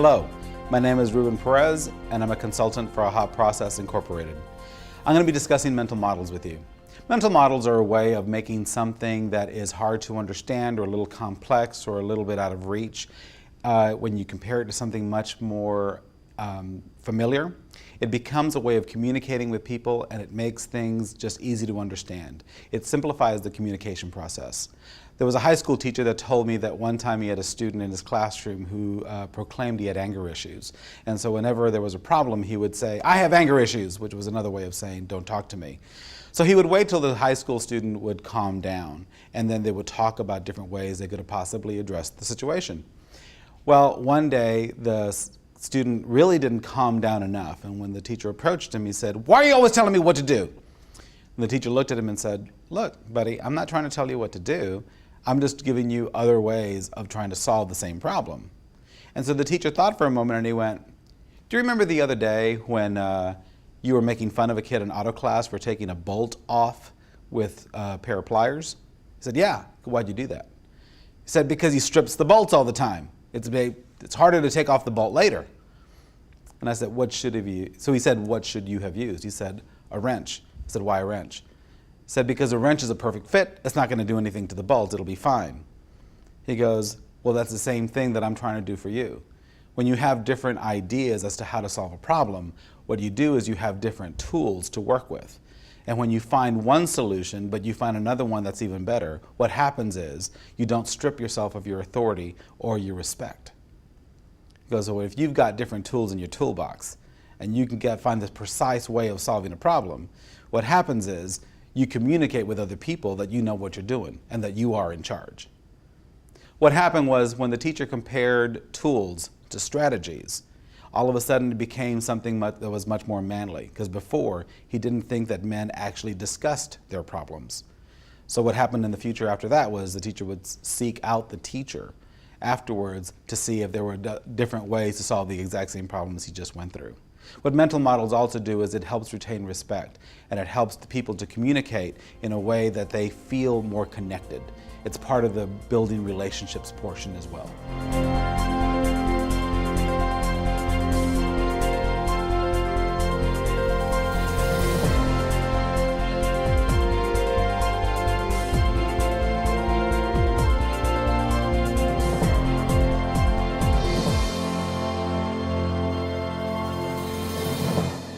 Hello, my name is Ruben Perez, and I'm a consultant for Aha Process Incorporated. I'm going to be discussing mental models with you. Mental models are a way of making something that is hard to understand or a little complex or a little bit out of reach when you compare it to something much more familiar. It becomes a way of communicating with people, and it makes things just easy to understand. It simplifies the communication process. There was a high school teacher that told me that one time he had a student in his classroom who proclaimed he had anger issues. And so whenever there was a problem, he would say, "I have anger issues," which was another way of saying, "Don't talk to me." So he would wait till the high school student would calm down, and then they would talk about different ways they could have possibly addressed the situation. Well, one day the student really didn't calm down enough, and when the teacher approached him, he said, "Why are you always telling me what to do?" And the teacher looked at him and said, "Look, buddy, I'm not trying to tell you what to do. I'm just giving you other ways of trying to solve the same problem." And so the teacher thought for a moment and he went, "Do you remember the other day when you were making fun of a kid in auto class for taking a bolt off with a pair of pliers?" He said, "Yeah." "Why'd you do that?" He said, "Because he strips the bolts all the time. It's harder to take off the bolt later." And I said, "What should have you?" So he said, "What should you have used?" He said, "A wrench." I said, "Why a wrench?" He said, "Because a wrench is a perfect fit. It's not going to do anything to the bolt. It'll be fine." He goes, "Well, that's the same thing that I'm trying to do for you. When you have different ideas as to how to solve a problem, what you do is you have different tools to work with. And when you find one solution, but you find another one that's even better, what happens is you don't strip yourself of your authority or your respect." He goes, "Well, if you've got different tools in your toolbox and you can find the precise way of solving a problem, what happens is you communicate with other people that you know what you're doing and that you are in charge." What happened was when the teacher compared tools to strategies, all of a sudden it became something that was much more manly, because before he didn't think that men actually discussed their problems. So what happened in the future after that was the teacher would seek out the teacher afterwards to see if there were different ways to solve the exact same problems he just went through. What mental models also do is it helps retain respect, and it helps the people to communicate in a way that they feel more connected. It's part of the building relationships portion as well.